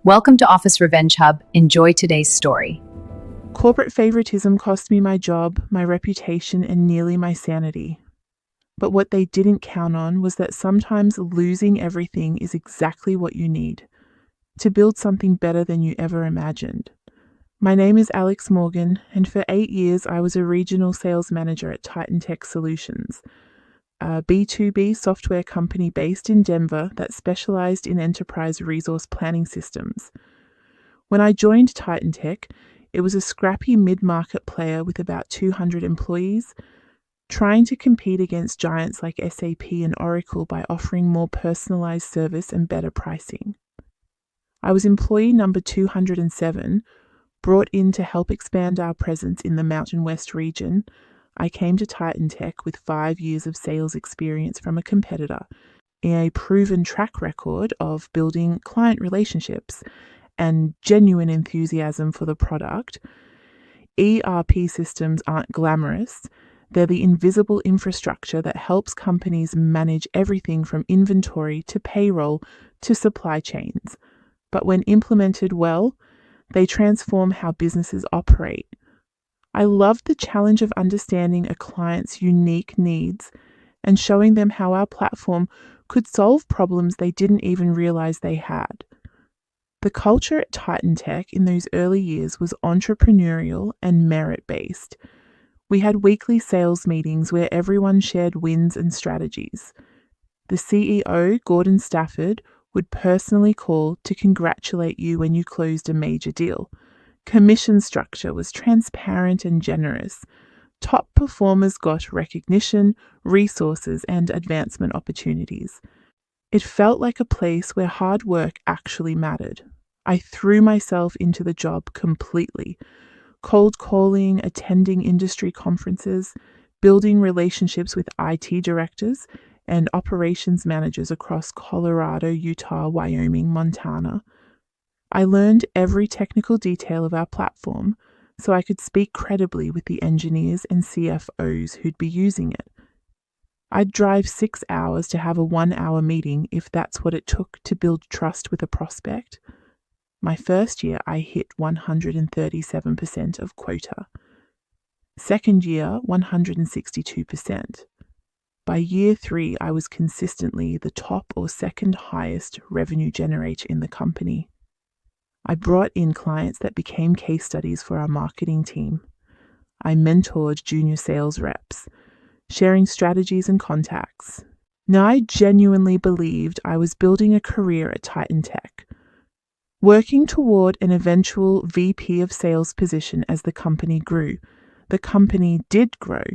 Welcome to Office Revenge Hub. Enjoy today's story. Corporate favoritism cost me my job, my reputation, and nearly my sanity. But what they didn't count on was that sometimes losing everything is exactly what you need to build something better than you ever imagined. My name is Alex Morgan, and for 8 years I was a regional sales manager at Titan Tech Solutions, a B2B software company based in Denver that specialized in enterprise resource planning systems. When I joined Titan Tech, it was a scrappy mid-market player with about 200 employees, trying to compete against giants like SAP and Oracle by offering more personalized service and better pricing. I was employee number 207, brought in to help expand our presence in the Mountain West region. I came to Titan Tech with 5 years of sales experience from a competitor, a proven track record of building client relationships, and genuine enthusiasm for the product. ERP systems aren't glamorous. They're the invisible infrastructure that helps companies manage everything from inventory to payroll to supply chains. But when implemented well, they transform how businesses operate. I loved the challenge of understanding a client's unique needs and showing them how our platform could solve problems they didn't even realize they had. The culture at Titan Tech in those early years was entrepreneurial and merit-based. We had weekly sales meetings where everyone shared wins and strategies. The CEO, Gordon Stafford, would personally call to congratulate you when you closed a major deal. Commission structure was transparent and generous. Top performers got recognition, resources, and advancement opportunities. It felt like a place where hard work actually mattered. I threw myself into the job completely. Cold calling, attending industry conferences, building relationships with IT directors and operations managers across Colorado, Utah, Wyoming, Montana. I learned every technical detail of our platform so I could speak credibly with the engineers and CFOs who'd be using it. I'd drive 6 hours to have a 1-hour meeting if that's what it took to build trust with a prospect. My first year, I hit 137% of quota. Second year, 162%. By year 3, I was consistently the top or second highest revenue generator in the company. I brought in clients that became case studies for our marketing team. I mentored junior sales reps, sharing strategies and contacts. Now, I genuinely believed I was building a career at Titan Tech, working toward an eventual VP of sales position as the company grew. The company did grow.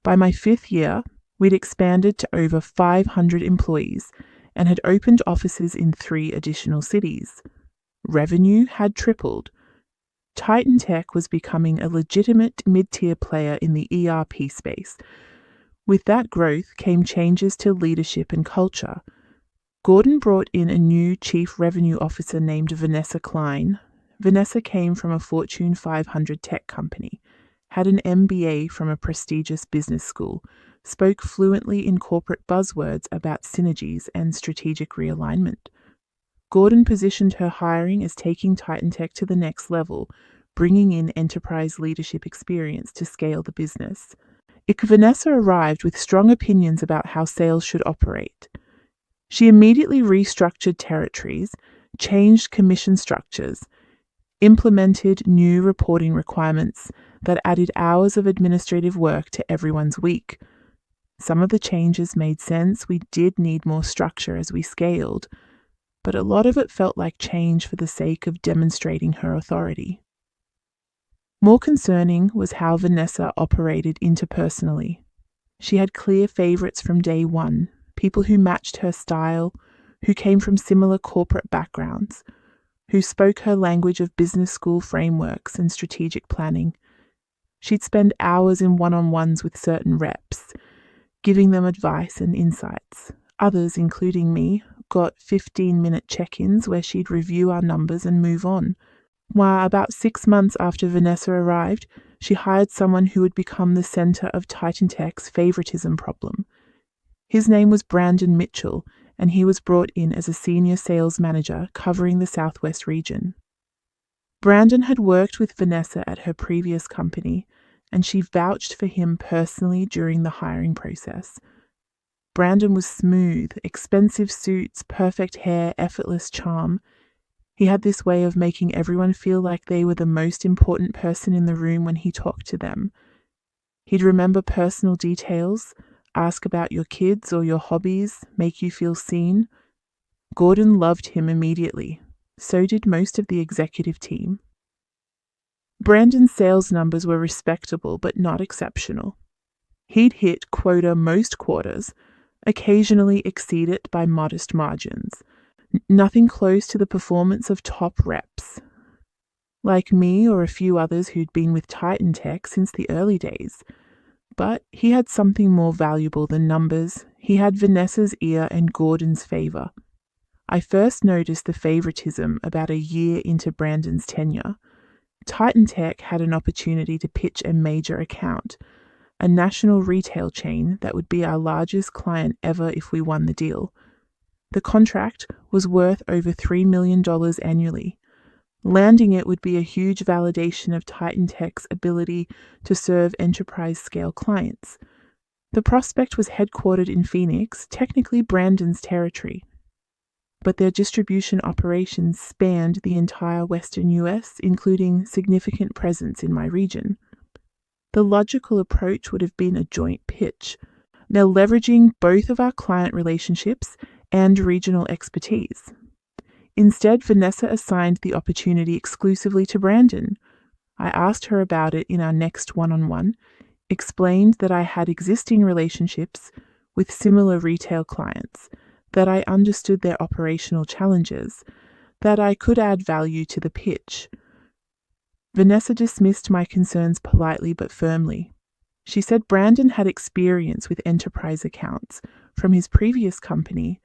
By my 5th year, we'd expanded to over 500 employees and had opened offices in 3 additional cities. Revenue had tripled. Titan Tech was becoming a legitimate mid-tier player in the ERP space. With that growth came changes to leadership and culture. Gordon brought in a new chief revenue officer named Vanessa Klein. Vanessa came from a Fortune 500 tech company, had an MBA from a prestigious business school, spoke fluently in corporate buzzwords about synergies and strategic realignment. Gordon positioned her hiring as taking Titan Tech to the next level, bringing in enterprise leadership experience to scale the business. Vanessa arrived with strong opinions about how sales should operate. She immediately restructured territories, changed commission structures, implemented new reporting requirements that added hours of administrative work to everyone's week. Some of the changes made sense. We did need more structure as we scaled, but a lot of it felt like change for the sake of demonstrating her authority. More concerning was how Vanessa operated interpersonally. She had clear favorites from day one, people who matched her style, who came from similar corporate backgrounds, who spoke her language of business school frameworks and strategic planning. She'd spend hours in one-on-ones with certain reps, giving them advice and insights. Others, including me, got 15-minute check-ins where she'd review our numbers and move on. While about 6 months after Vanessa arrived, she hired someone who would become the center of Titan Tech's favoritism problem. His name was Brandon Mitchell, and he was brought in as a senior sales manager covering the Southwest region. Brandon had worked with Vanessa at her previous company, and she vouched for him personally during the hiring process. Brandon was smooth, expensive suits, perfect hair, effortless charm. He had this way of making everyone feel like they were the most important person in the room when he talked to them. He'd remember personal details, ask about your kids or your hobbies, make you feel seen. Gordon loved him immediately. So did most of the executive team. Brandon's sales numbers were respectable but not exceptional. He'd hit quota most quarters, occasionally exceed it by modest margins. Nothing close to the performance of top reps. Like me or a few others who'd been with Titan Tech since the early days. But he had something more valuable than numbers. He had Vanessa's ear and Gordon's favor. I first noticed the favoritism about a year into Brandon's tenure. Titan Tech had an opportunity to pitch a major account, a national retail chain that would be our largest client ever if we won the deal. The contract was worth over $3 million annually. Landing it would be a huge validation of Titan Tech's ability to serve enterprise-scale clients. The prospect was headquartered in Phoenix, technically Brandon's territory, but their distribution operations spanned the entire Western US, including significant presence in my region. The logical approach would have been a joint pitch, now leveraging both of our client relationships and regional expertise. Instead, Vanessa assigned the opportunity exclusively to Brandon. I asked her about it in our next one-on-one, explained that I had existing relationships with similar retail clients, that I understood their operational challenges, that I could add value to the pitch. Vanessa dismissed my concerns politely but firmly. She said Brandon had experience with enterprise accounts from his previous company,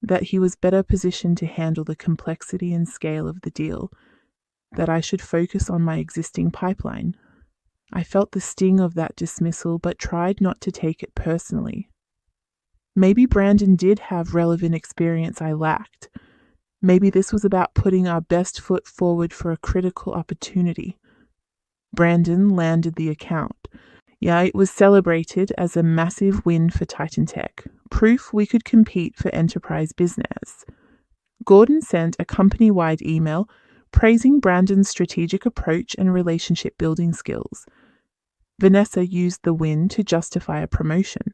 that he was better positioned to handle the complexity and scale of the deal, that I should focus on my existing pipeline. I felt the sting of that dismissal but tried not to take it personally. Maybe Brandon did have relevant experience I lacked. Maybe this was about putting our best foot forward for a critical opportunity. Brandon landed the account. Yeah, it was celebrated as a massive win for Titan Tech, proof we could compete for enterprise business. Gordon sent a company-wide email praising Brandon's strategic approach and relationship building skills. Vanessa used the win to justify a promotion.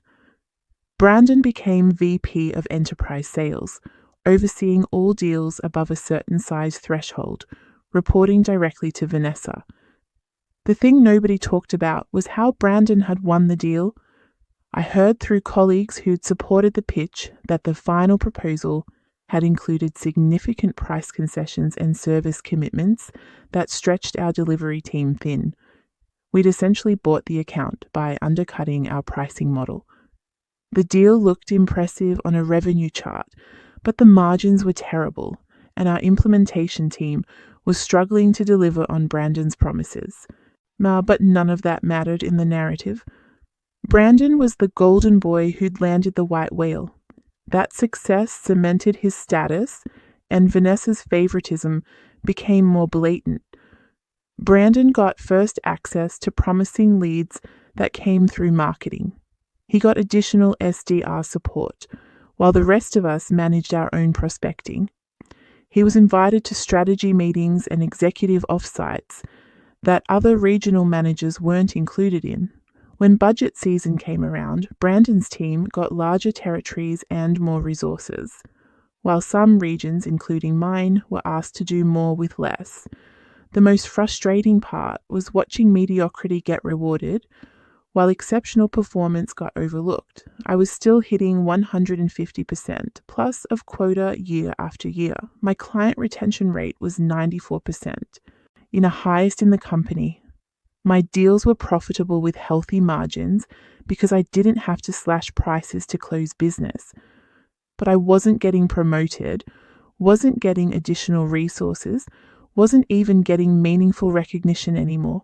Brandon became VP of Enterprise Sales, overseeing all deals above a certain size threshold, reporting directly to Vanessa. The thing nobody talked about was how Brandon had won the deal. I heard through colleagues who'd supported the pitch that the final proposal had included significant price concessions and service commitments that stretched our delivery team thin. We'd essentially bought the account by undercutting our pricing model. The deal looked impressive on a revenue chart, but the margins were terrible, and our implementation team was struggling to deliver on Brandon's promises. But none of that mattered in the narrative. Brandon was the golden boy who'd landed the white whale. That success cemented his status, and Vanessa's favoritism became more blatant. Brandon got first access to promising leads that came through marketing. He got additional SDR support, while the rest of us managed our own prospecting. He was invited to strategy meetings and executive offsites that other regional managers weren't included in. When budget season came around, Brandon's team got larger territories and more resources, while some regions, including mine, were asked to do more with less. The most frustrating part was watching mediocrity get rewarded, while exceptional performance got overlooked. I was still hitting 150% plus of quota year after year. My client retention rate was 94%, in the highest in the company. My deals were profitable with healthy margins because I didn't have to slash prices to close business. But I wasn't getting promoted, wasn't getting additional resources, wasn't even getting meaningful recognition anymore.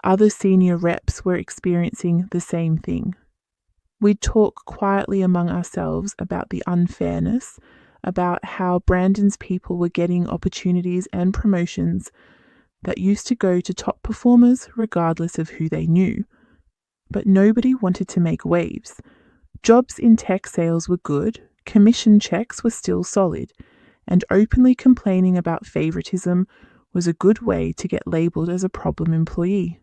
Other senior reps were experiencing the same thing. We'd talk quietly among ourselves about the unfairness, about how Brandon's people were getting opportunities and promotions that used to go to top performers regardless of who they knew. But nobody wanted to make waves. Jobs in tech sales were good, commission checks were still solid, and openly complaining about favoritism was a good way to get labelled as a problem employee.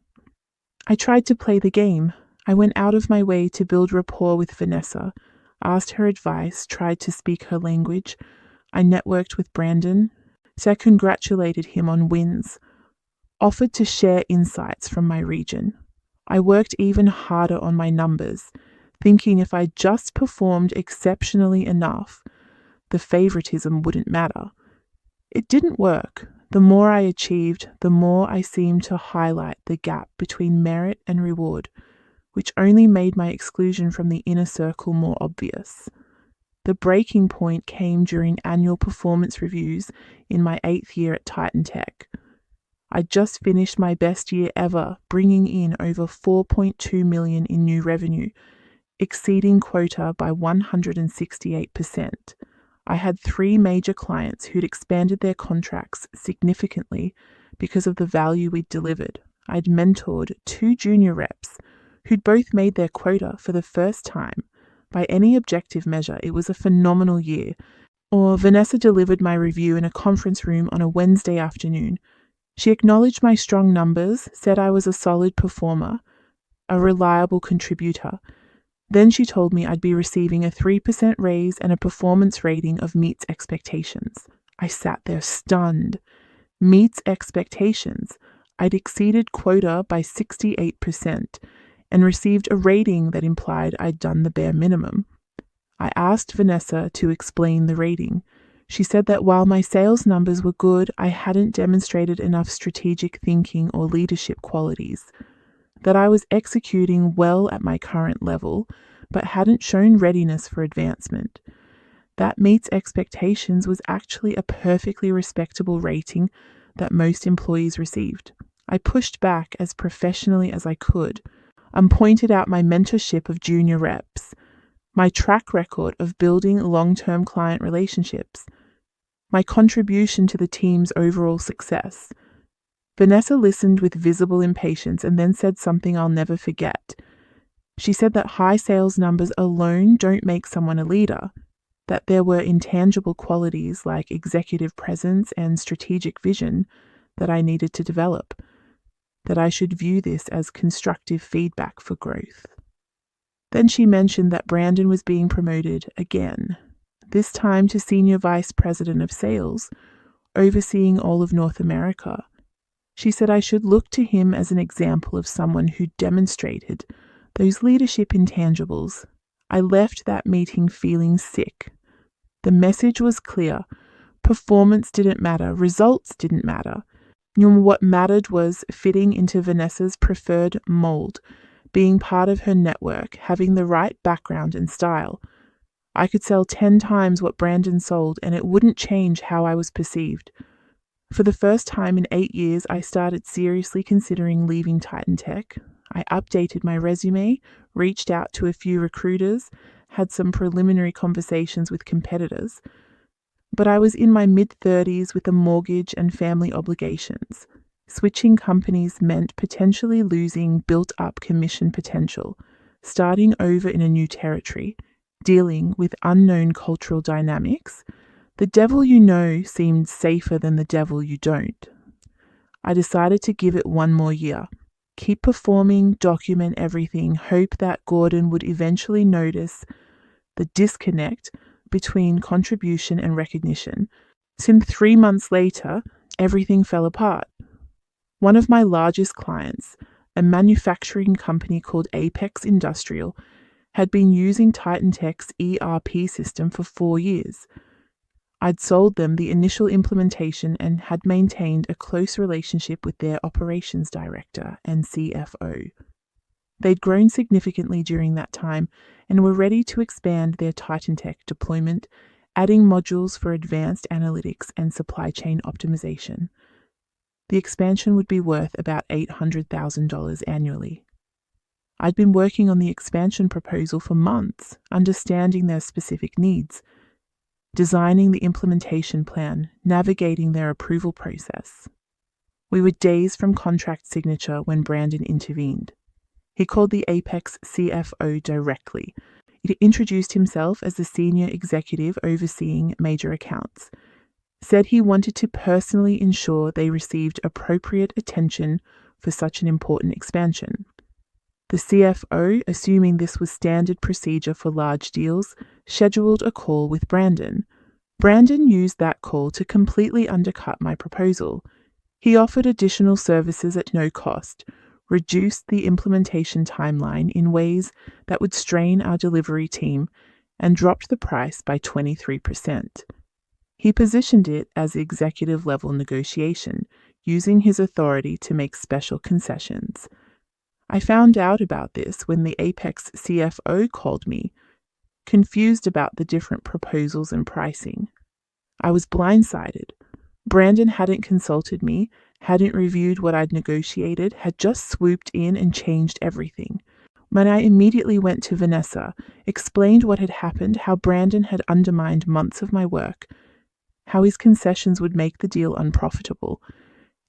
I tried to play the game. I went out of my way to build rapport with Vanessa, asked her advice, tried to speak her language. I networked with Brandon, so I congratulated him on wins, offered to share insights from my region. I worked even harder on my numbers, thinking if I just performed exceptionally enough, the favoritism wouldn't matter. It didn't work. The more I achieved, the more I seemed to highlight the gap between merit and reward, which only made my exclusion from the inner circle more obvious. The breaking point came during annual performance reviews in my 8th year at Titan Tech. I just finished my best year ever, bringing in over $4.2 million in new revenue, exceeding quota by 168%. I had 3 major clients who'd expanded their contracts significantly because of the value we'd delivered. I'd mentored 2 junior reps who'd both made their quota for the first time. By any objective measure, it was a phenomenal year. Or Vanessa delivered my review in a conference room on a Wednesday afternoon. She acknowledged my strong numbers, said I was a solid performer, a reliable contributor. Then she told me I'd be receiving a 3% raise and a performance rating of meets expectations. I sat there stunned. Meets expectations. I'd exceeded quota by 68% and received a rating that implied I'd done the bare minimum. I asked Vanessa to explain the rating. She said that while my sales numbers were good, I hadn't demonstrated enough strategic thinking or leadership qualities, that I was executing well at my current level, but hadn't shown readiness for advancement. That meets expectations was actually a perfectly respectable rating that most employees received. I pushed back as professionally as I could, and pointed out my mentorship of junior reps, my track record of building long-term client relationships, my contribution to the team's overall success. Vanessa listened with visible impatience and then said something I'll never forget. She said that high sales numbers alone don't make someone a leader, that there were intangible qualities like executive presence and strategic vision that I needed to develop, that I should view this as constructive feedback for growth. Then she mentioned that Brandon was being promoted again, this time to Senior Vice President of Sales, overseeing all of North America. She said I should look to him as an example of someone who demonstrated those leadership intangibles. I left that meeting feeling sick. The message was clear. Performance didn't matter. Results didn't matter. What mattered was fitting into Vanessa's preferred mold, being part of her network, having the right background and style. I could sell 10 times what Brandon sold and it wouldn't change how I was perceived. For the first time in 8 years, I started seriously considering leaving Titan Tech. I updated my resume, reached out to a few recruiters, had some preliminary conversations with competitors. But I was in my mid-30s with a mortgage and family obligations. Switching companies meant potentially losing built-up commission potential, starting over in a new territory, dealing with unknown cultural dynamics. The devil you know seemed safer than the devil you don't. I decided to give it 1 more year. Keep performing, document everything, hope that Gordon would eventually notice the disconnect between contribution and recognition. Since 3 months later, everything fell apart. One of my largest clients, a manufacturing company called Apex Industrial, had been using Titan Tech's ERP system for 4 years. I'd sold them the initial implementation and had maintained a close relationship with their operations director and CFO. They'd grown significantly during that time and were ready to expand their Titan Tech deployment, adding modules for advanced analytics and supply chain optimization. The expansion would be worth about $800,000 annually. I'd been working on the expansion proposal for months, understanding their specific needs, designing the implementation plan, navigating their approval process. We were days from contract signature when Brandon intervened. He called the Apex CFO directly. He introduced himself as the senior executive overseeing major accounts, said he wanted to personally ensure they received appropriate attention for such an important expansion. The CFO, assuming this was standard procedure for large deals, scheduled a call with Brandon. Brandon used that call to completely undercut my proposal. He offered additional services at no cost, reduced the implementation timeline in ways that would strain our delivery team, and dropped the price by 23%. He positioned it as executive-level negotiation, using his authority to make special concessions. I found out about this when the Apex CFO called me, confused about the different proposals and pricing. I was blindsided. Brandon hadn't consulted me, hadn't reviewed what I'd negotiated, had just swooped in and changed everything. When I immediately went to Vanessa, explained what had happened, how Brandon had undermined months of my work, how his concessions would make the deal unprofitable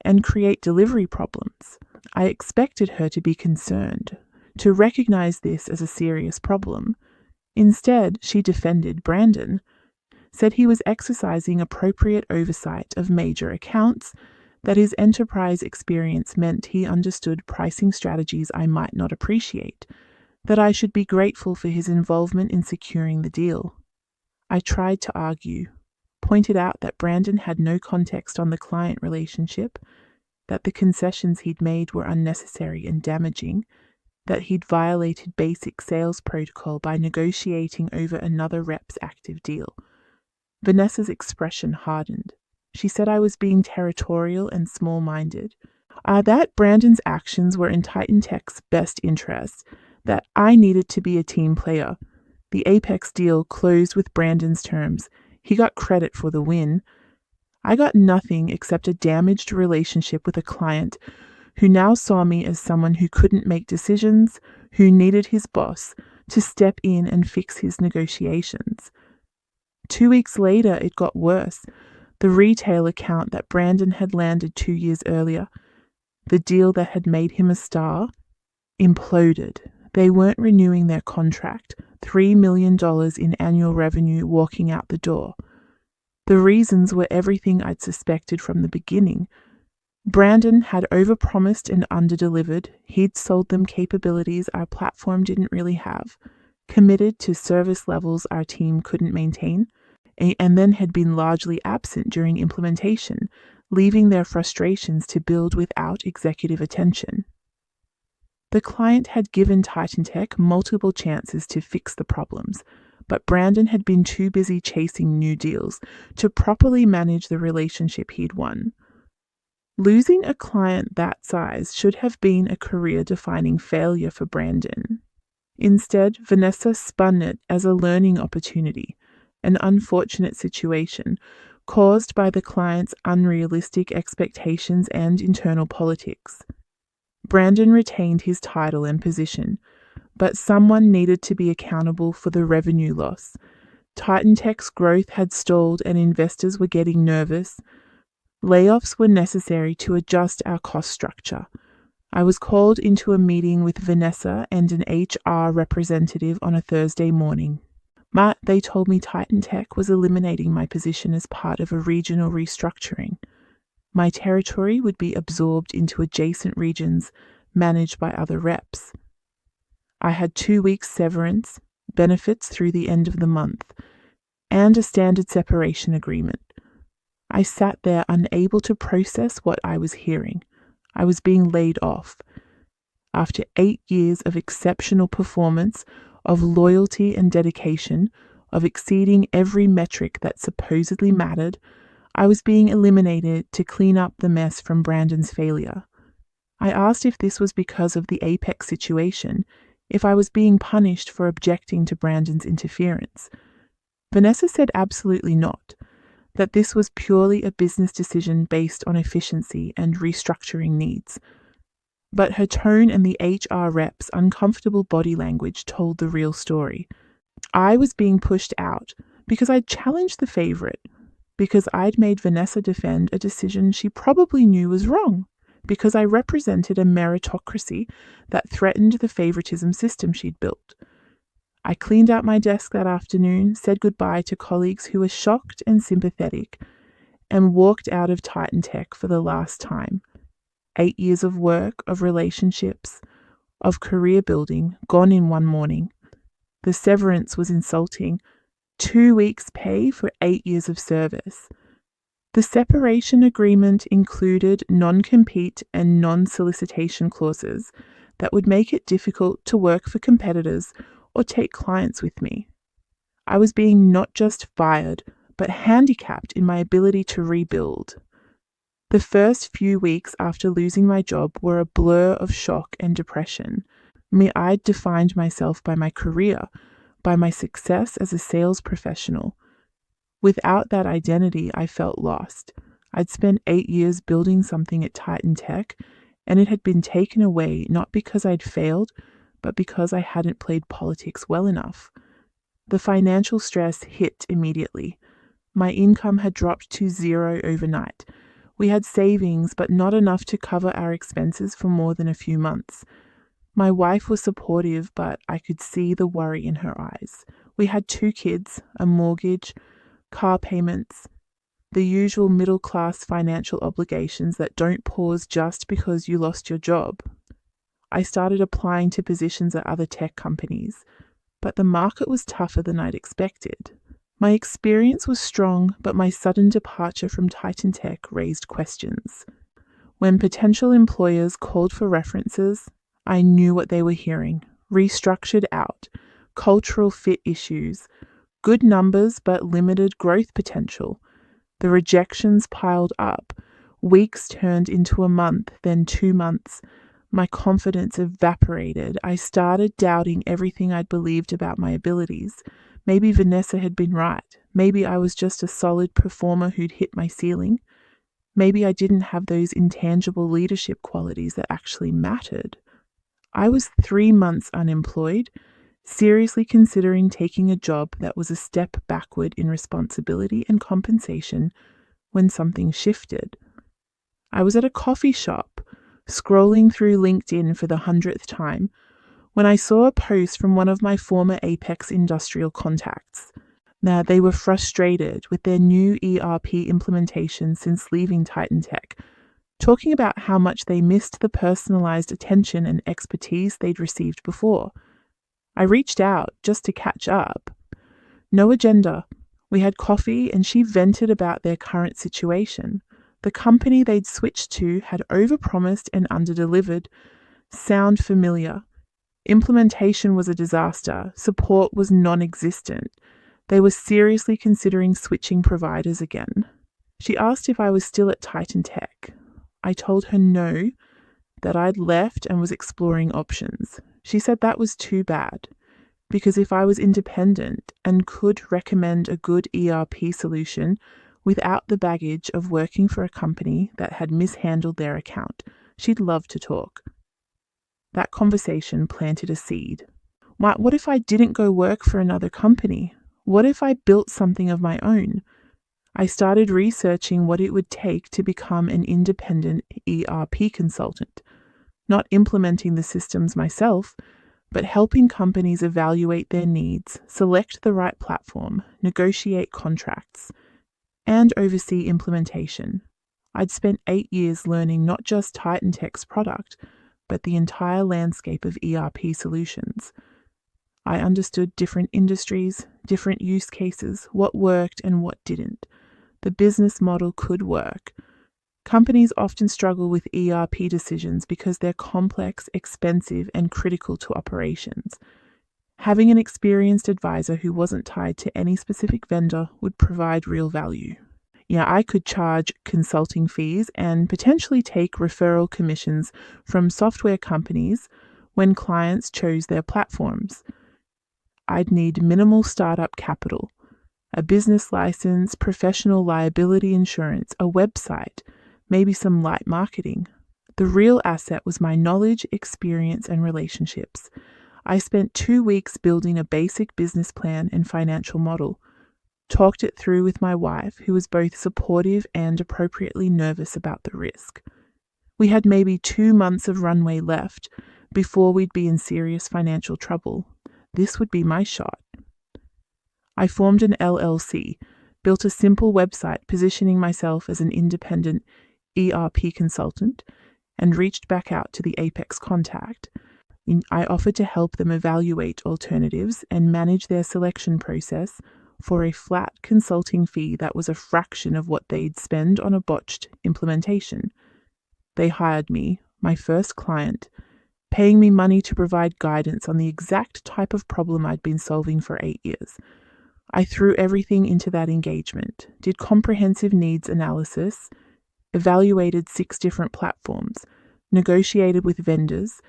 and create delivery problems. I expected her to be concerned, to recognize this as a serious problem. Instead, she defended Brandon, said he was exercising appropriate oversight of major accounts, that his enterprise experience meant he understood pricing strategies I might not appreciate, that I should be grateful for his involvement in securing the deal. I tried to argue, pointed out that Brandon had no context on the client relationship, that the concessions he'd made were unnecessary and damaging, that he'd violated basic sales protocol by negotiating over another rep's active deal. Vanessa's expression hardened. She said I was being territorial and small-minded, that Brandon's actions were in Titan Tech's best interest, that I needed to be a team player. The Apex deal closed with Brandon's terms. He got credit for the win. I got nothing except a damaged relationship with a client who now saw me as someone who couldn't make decisions, who needed his boss to step in and fix his negotiations. 2 weeks later, it got worse. The retail account that Brandon had landed 2 years earlier, the deal that had made him a star, imploded. They weren't renewing their contract, $3 million in annual revenue walking out the door. The reasons were everything I'd suspected from the beginning. Brandon had overpromised and underdelivered. He'd sold them capabilities our platform didn't really have, committed to service levels our team couldn't maintain, and then had been largely absent during implementation, leaving their frustrations to build without executive attention. The client had given Titan Tech multiple chances to fix the problems, but Brandon had been too busy chasing new deals to properly manage the relationship he'd won. Losing a client that size should have been a career-defining failure for Brandon. Instead, Vanessa spun it as a learning opportunity, an unfortunate situation caused by the client's unrealistic expectations and internal politics. Brandon retained his title and position, but someone needed to be accountable for the revenue loss. Titan Tech's growth had stalled and investors were getting nervous. Layoffs were necessary to adjust our cost structure. I was called into a meeting with Vanessa and an HR representative on a Thursday morning. They told me Titan Tech was eliminating my position as part of a regional restructuring. My territory would be absorbed into adjacent regions managed by other reps. I had 2 weeks severance, benefits through the end of the month, and a standard separation agreement. I sat there unable to process what I was hearing. I was being laid off. After 8 years of exceptional performance, of loyalty and dedication, of exceeding every metric that supposedly mattered, I was being eliminated to clean up the mess from Brandon's failure. I asked if this was because of the Apex situation, if I was being punished for objecting to Brandon's interference. Vanessa said absolutely not, that this was purely a business decision based on efficiency and restructuring needs. But her tone and the HR rep's uncomfortable body language told the real story. I was being pushed out because I'd challenged the favorite, because I'd made Vanessa defend a decision she probably knew was wrong, because I represented a meritocracy that threatened the favoritism system she'd built. I cleaned out my desk that afternoon, said goodbye to colleagues who were shocked and sympathetic, and walked out of Titan Tech for the last time. 8 years of work, of relationships, of career building, gone in one morning. The severance was insulting. 2 weeks' pay for 8 years of service. The separation agreement included non-compete and non-solicitation clauses that would make it difficult to work for competitors or take clients with me. I was being not just fired, but handicapped in my ability to rebuild. The first few weeks after losing my job were a blur of shock and depression. I'd defined myself by my career, by my success as a sales professional. Without that identity, I felt lost. I'd spent 8 years building something at Titan Tech, and it had been taken away not because I'd failed, but because I hadn't played politics well enough. The financial stress hit immediately. My income had dropped to zero overnight. We had savings, but not enough to cover our expenses for more than a few months. My wife was supportive, but I could see the worry in her eyes. We had 2 kids, a mortgage, car payments, the usual middle-class financial obligations that don't pause just because you lost your job. I started applying to positions at other tech companies, but the market was tougher than I'd expected. My experience was strong, but my sudden departure from Titan Tech raised questions. When potential employers called for references, I knew what they were hearing. Restructured out, cultural fit issues, good numbers but limited growth potential. The rejections piled up. Weeks turned into a month, then 2 months. My confidence evaporated. I started doubting everything I'd believed about my abilities. Maybe Vanessa had been right. Maybe I was just a solid performer who'd hit my ceiling. Maybe I didn't have those intangible leadership qualities that actually mattered. I was 3 months unemployed, seriously considering taking a job that was a step backward in responsibility and compensation when something shifted. I was at a coffee shop, scrolling through LinkedIn for the 100th time, when I saw a post from one of my former Apex industrial contacts. Now, they were frustrated with their new ERP implementation since leaving Titan Tech, talking about how much they missed the personalized attention and expertise they'd received before. I reached out just to catch up. No agenda. We had coffee and she vented about their current situation. The company they'd switched to had overpromised and underdelivered. Sound familiar? Implementation was a disaster. Support was non-existent. They were seriously considering switching providers again. She asked if I was still at Titan Tech. I told her no, that I'd left and was exploring options. She said that was too bad, because if I was independent and could recommend a good ERP solution without the baggage of working for a company that had mishandled their account, she'd love to talk. That conversation planted a seed. What if I didn't go work for another company? What if I built something of my own? I started researching what it would take to become an independent ERP consultant, not implementing the systems myself, but helping companies evaluate their needs, select the right platform, negotiate contracts, and oversee implementation. I'd spent 8 years learning not just Titan Tech's product, but the entire landscape of ERP solutions. I understood different industries, different use cases, what worked and what didn't. The business model could work. Companies often struggle with ERP decisions because they're complex, expensive, and critical to operations. Having an experienced advisor who wasn't tied to any specific vendor would provide real value. Yeah, I could charge consulting fees and potentially take referral commissions from software companies when clients chose their platforms. I'd need minimal startup capital, a business license, professional liability insurance, a website, maybe some light marketing. The real asset was my knowledge, experience, and relationships. I spent 2 weeks building a basic business plan and financial model, talked it through with my wife, who was both supportive and appropriately nervous about the risk. We had maybe 2 months of runway left before we'd be in serious financial trouble. This would be my shot. I formed an LLC, built a simple website positioning myself as an independent ERP consultant, and reached back out to the Apex contact. I offered to help them evaluate alternatives and manage their selection process for a flat consulting fee that was a fraction of what they'd spend on a botched implementation. They hired me, my first client, paying me money to provide guidance on the exact type of problem I'd been solving for 8 years. I threw everything into that engagement, did comprehensive needs analysis, evaluated 6 different platforms, negotiated with vendors,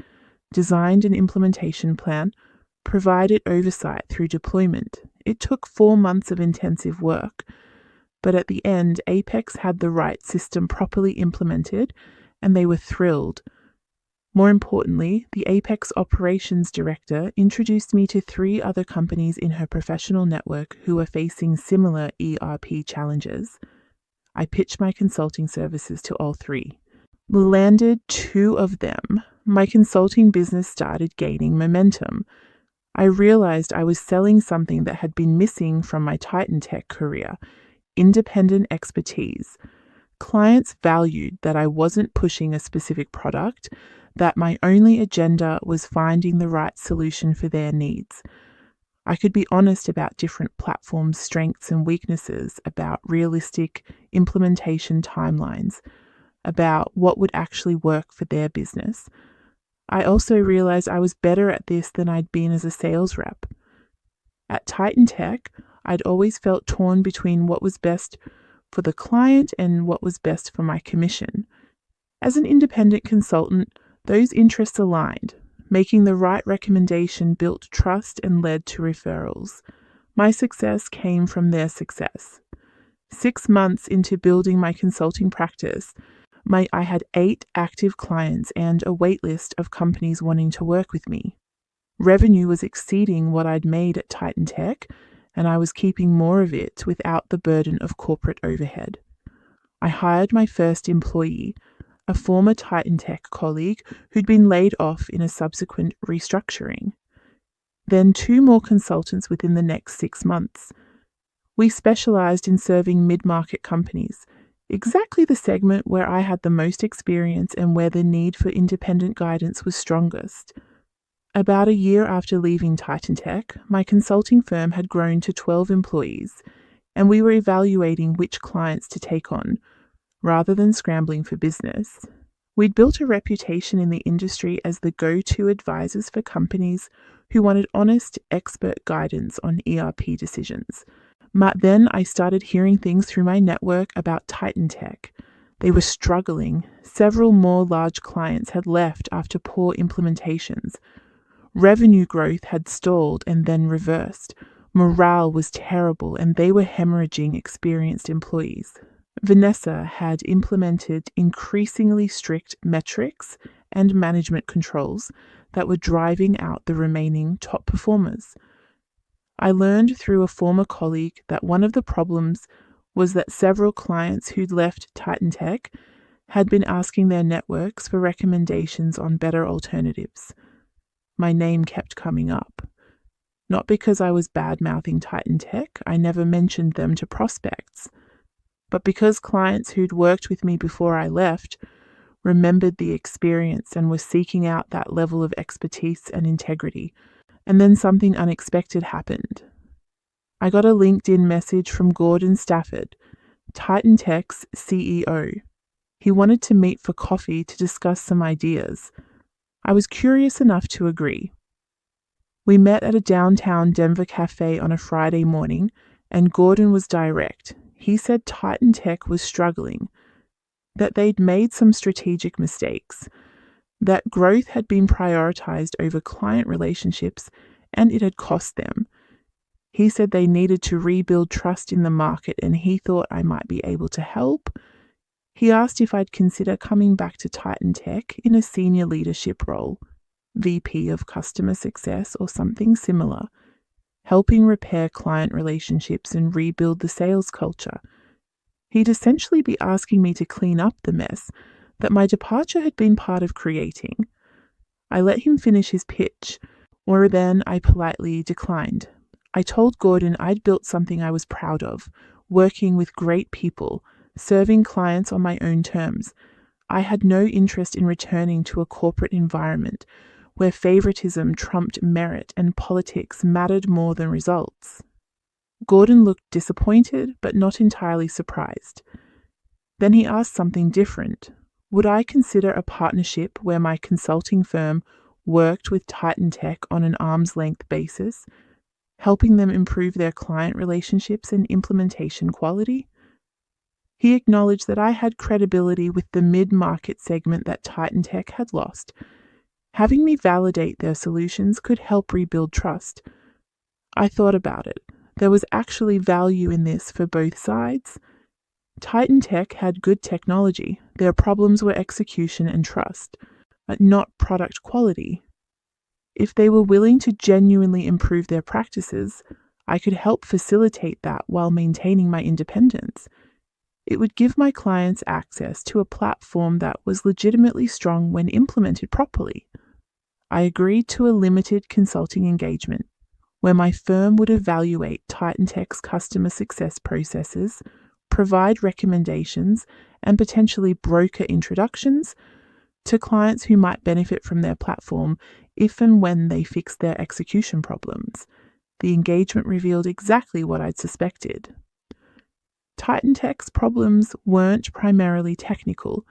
designed an implementation plan, provided oversight through deployment. It took 4 months of intensive work, but at the end, Apex had the right system properly implemented, and they were thrilled. More importantly, the Apex operations director introduced me to 3 other companies in her professional network who were facing similar ERP challenges. I pitched my consulting services to all 3. Landed 2 of them. My consulting business started gaining momentum. I realized I was selling something that had been missing from my Titan Tech career: independent expertise. Clients valued that I wasn't pushing a specific product, that my only agenda was finding the right solution for their needs. I could be honest about different platforms' strengths and weaknesses, about realistic implementation timelines, about what would actually work for their business. I also realized I was better at this than I'd been as a sales rep. At Titan Tech, I'd always felt torn between what was best for the client and what was best for my commission. As an independent consultant, those interests aligned. Making the right recommendation built trust and led to referrals. My success came from their success. 6 months into building my consulting practice, I had 8 active clients and a wait list of companies wanting to work with me. Revenue was exceeding what I'd made at Titan Tech, and I was keeping more of it without the burden of corporate overhead. I hired my first employee, a former Titan Tech colleague who'd been laid off in a subsequent restructuring. Then 2 more consultants within the next 6 months. We specialized in serving mid-market companies, exactly the segment where I had the most experience and where the need for independent guidance was strongest. About a year after leaving Titan Tech, my consulting firm had grown to 12 employees, and we were evaluating which clients to take on, rather than scrambling for business. We'd built a reputation in the industry as the go-to advisors for companies who wanted honest, expert guidance on ERP decisions. But then I started hearing things through my network about Titan Tech. They were struggling. Several more large clients had left after poor implementations. Revenue growth had stalled and then reversed. Morale was terrible, and they were hemorrhaging experienced employees. Vanessa had implemented increasingly strict metrics and management controls that were driving out the remaining top performers. I learned through a former colleague that one of the problems was that several clients who'd left Titan Tech had been asking their networks for recommendations on better alternatives. My name kept coming up. Not because I was bad-mouthing Titan Tech, I never mentioned them to prospects, but because clients who'd worked with me before I left remembered the experience and were seeking out that level of expertise and integrity. And then something unexpected happened. I got a LinkedIn message from Gordon Stafford, Titan Tech's CEO. He wanted to meet for coffee to discuss some ideas. I was curious enough to agree. We met at a downtown Denver cafe on a Friday morning, and Gordon was direct. He said Titan Tech was struggling, that they'd made some strategic mistakes, that growth had been prioritized over client relationships, and it had cost them. He said they needed to rebuild trust in the market, and he thought I might be able to help. He asked if I'd consider coming back to Titan Tech in a senior leadership role, VP of Customer Success or something similar, helping repair client relationships and rebuild the sales culture. He'd essentially be asking me to clean up the mess that my departure had been part of creating. I let him finish his pitch, or then I politely declined. I told Gordon I'd built something I was proud of, working with great people, serving clients on my own terms. I had no interest in returning to a corporate environment where favoritism trumped merit and politics mattered more than results. Gordon looked disappointed, but not entirely surprised. Then he asked something different. Would I consider a partnership where my consulting firm worked with Titan Tech on an arm's length basis, helping them improve their client relationships and implementation quality? He acknowledged that I had credibility with the mid-market segment that Titan Tech had lost. Having me validate their solutions could help rebuild trust. I thought about it. There was actually value in this for both sides. Titan Tech had good technology. Their problems were execution and trust, but not product quality. If they were willing to genuinely improve their practices, I could help facilitate that while maintaining my independence. It would give my clients access to a platform that was legitimately strong when implemented properly. I agreed to a limited consulting engagement where my firm would evaluate Titan Tech's customer success processes, provide recommendations, and potentially broker introductions to clients who might benefit from their platform if and when they fix their execution problems. The engagement revealed exactly what I'd suspected. Titan Tech's problems weren't primarily technical,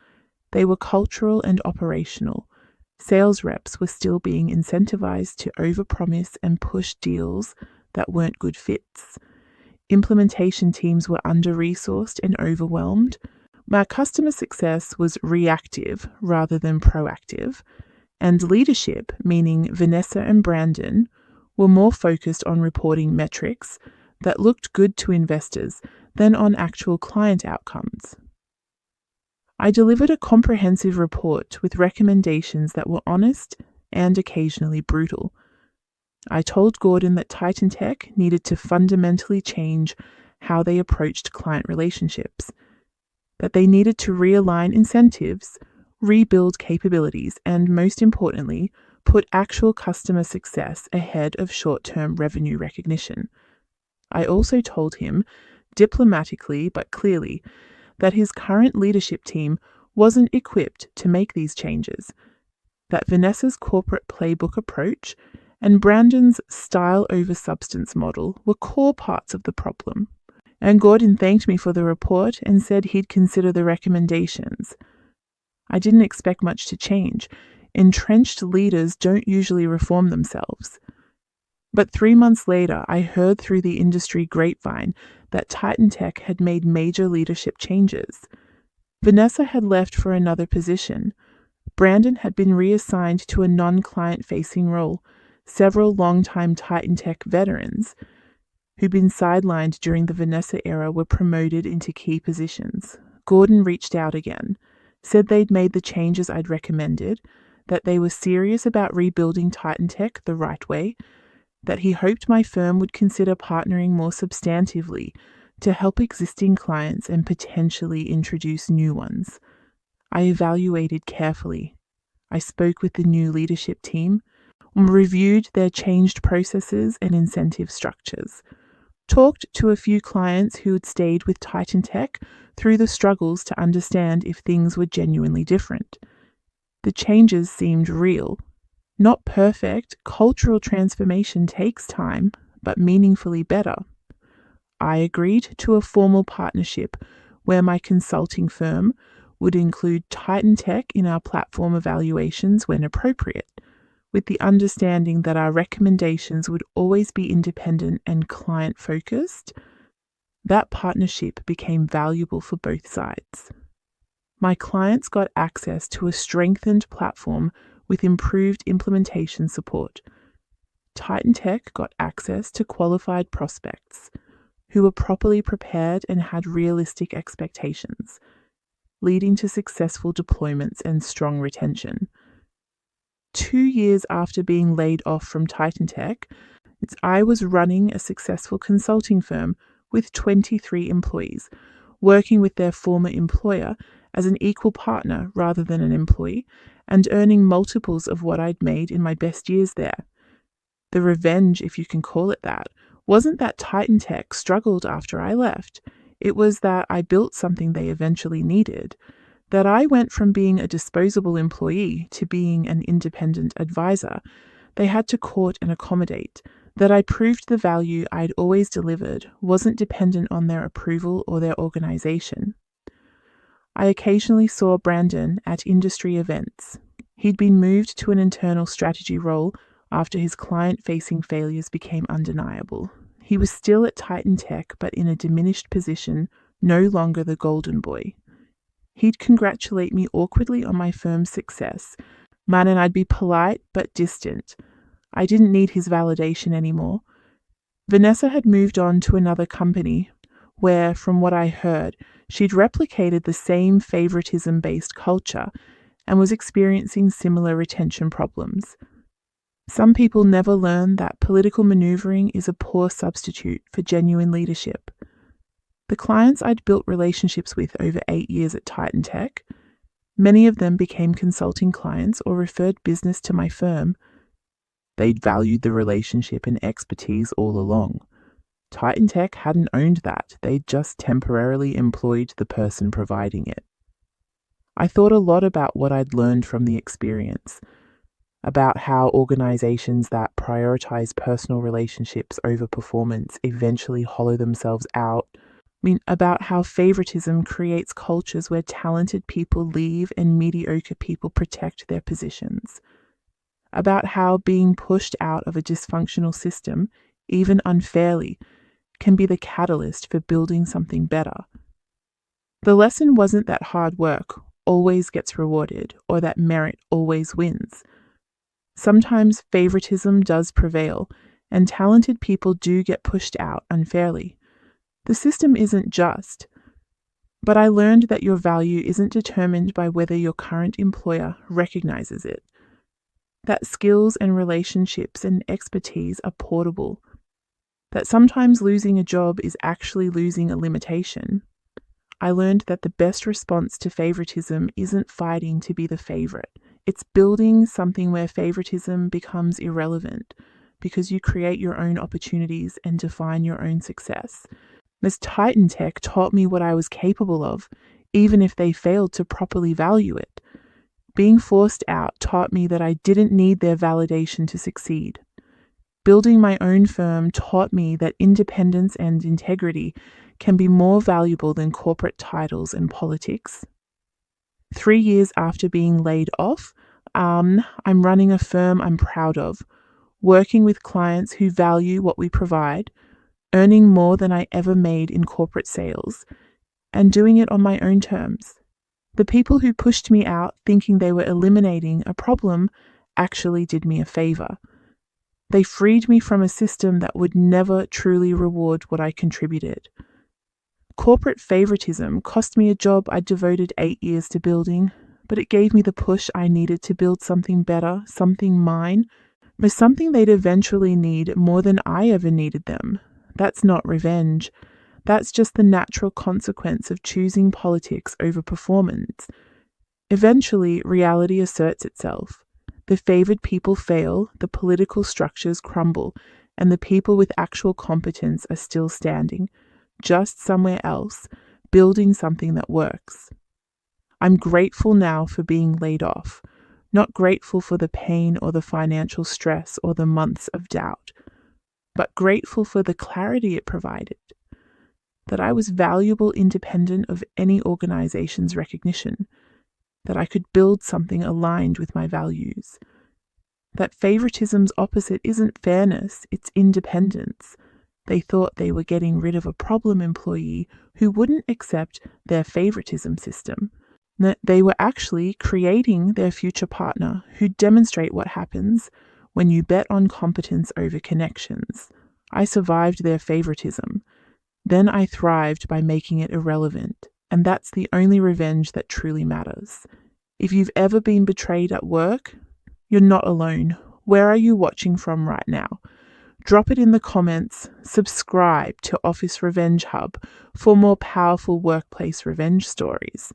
they were cultural and operational. Sales reps were still being incentivized to overpromise and push deals that weren't good fits. Implementation teams were under-resourced and overwhelmed. My customer success was reactive rather than proactive, and leadership, meaning Vanessa and Brandon, were more focused on reporting metrics that looked good to investors than on actual client outcomes. I delivered a comprehensive report with recommendations that were honest and occasionally brutal. I told Gordon that Titan Tech needed to fundamentally change how they approached client relationships, that they needed to realign incentives, rebuild capabilities, and most importantly, put actual customer success ahead of short-term revenue recognition. I also told him, diplomatically but clearly, that his current leadership team wasn't equipped to make these changes, that Vanessa's corporate playbook approach and Brandon's style over substance model were core parts of the problem. And Gordon thanked me for the report and said he'd consider the recommendations. I didn't expect much to change. Entrenched leaders don't usually reform themselves. But 3 months later, I heard through the industry grapevine that Titan Tech had made major leadership changes. Vanessa had left for another position. Brandon had been reassigned to a non-client-facing role. Several longtime Titan Tech veterans who'd been sidelined during the Vanessa era were promoted into key positions. Gordon reached out again, said they'd made the changes I'd recommended, that they were serious about rebuilding Titan Tech the right way, that he hoped my firm would consider partnering more substantively to help existing clients and potentially introduce new ones. I evaluated carefully. I spoke with the new leadership team, reviewed their changed processes and incentive structures, talked to a few clients who had stayed with Titan Tech through the struggles to understand if things were genuinely different. The changes seemed real. Not perfect, cultural transformation takes time, but meaningfully better. I agreed to a formal partnership where my consulting firm would include Titan Tech in our platform evaluations when appropriate, with the understanding that our recommendations would always be independent and client-focused. That partnership became valuable for both sides. My clients got access to a strengthened platform with improved implementation support. Titan Tech got access to qualified prospects who were properly prepared and had realistic expectations. leading to successful deployments and strong retention. 2 years after being laid off from Titan Tech, I was running a successful consulting firm with 23 employees, working with their former employer as an equal partner rather than an employee, and earning multiples of what I'd made in my best years there. The revenge, if you can call it that, wasn't that Titan Tech struggled after I left. It was that I built something they eventually needed, that I went from being a disposable employee to being an independent advisor they had to court and accommodate, that I proved the value I'd always delivered wasn't dependent on their approval or their organization. I occasionally saw Brandon at industry events. He'd been moved to an internal strategy role after his client-facing failures became undeniable. He was still at Titan Tech, but in a diminished position, no longer the golden boy. He'd congratulate me awkwardly on my firm's success. Man, and I'd be polite but distant. I didn't need his validation anymore. Vanessa had moved on to another company where, from what I heard, she'd replicated the same favoritism-based culture and was experiencing similar retention problems. Some people never learn that political maneuvering is a poor substitute for genuine leadership. The clients I'd built relationships with over 8 years at Titan Tech, many of them became consulting clients or referred business to my firm. They'd valued the relationship and expertise all along. Titan Tech hadn't owned that, they'd just temporarily employed the person providing it. I thought a lot about what I'd learned from the experience, about how organizations that prioritize personal relationships over performance eventually hollow themselves out. About how favoritism creates cultures where talented people leave and mediocre people protect their positions. About how being pushed out of a dysfunctional system, even unfairly, can be the catalyst for building something better. The lesson wasn't that hard work always gets rewarded or that merit always wins. Sometimes favoritism does prevail, and talented people do get pushed out unfairly. The system isn't just, but I learned that your value isn't determined by whether your current employer recognizes it, that skills and relationships and expertise are portable, that sometimes losing a job is actually losing a limitation. I learned that the best response to favoritism isn't fighting to be the favorite. It's building something where favoritism becomes irrelevant because you create your own opportunities and define your own success. This Titan Tech taught me what I was capable of, even if they failed to properly value it. Being forced out taught me that I didn't need their validation to succeed. Building my own firm taught me that independence and integrity can be more valuable than corporate titles and politics. 3 years after being laid off, I'm running a firm I'm proud of, working with clients who value what we provide, earning more than I ever made in corporate sales, and doing it on my own terms. The people who pushed me out thinking they were eliminating a problem actually did me a favor. They freed me from a system that would never truly reward what I contributed. Corporate favoritism cost me a job I devoted 8 years to building, but it gave me the push I needed to build something better, something mine, but something they'd eventually need more than I ever needed them. That's not revenge. That's just the natural consequence of choosing politics over performance. Eventually, reality asserts itself. The favored people fail, the political structures crumble, and the people with actual competence are still standing, just somewhere else, building something that works. I'm grateful now for being laid off, not grateful for the pain or the financial stress or the months of doubt, but grateful for the clarity it provided, that I was valuable independent of any organization's recognition, that I could build something aligned with my values, that favoritism's opposite isn't fairness, it's independence. They thought they were getting rid of a problem employee who wouldn't accept their favoritism system. That they were actually creating their future partner who'd demonstrate what happens when you bet on competence over connections. I survived their favoritism. Then I thrived by making it irrelevant. And that's the only revenge that truly matters. If you've ever been betrayed at work, you're not alone. Where are you watching from right now? Drop it in the comments. Subscribe to Office Revenge Hub for more powerful workplace revenge stories.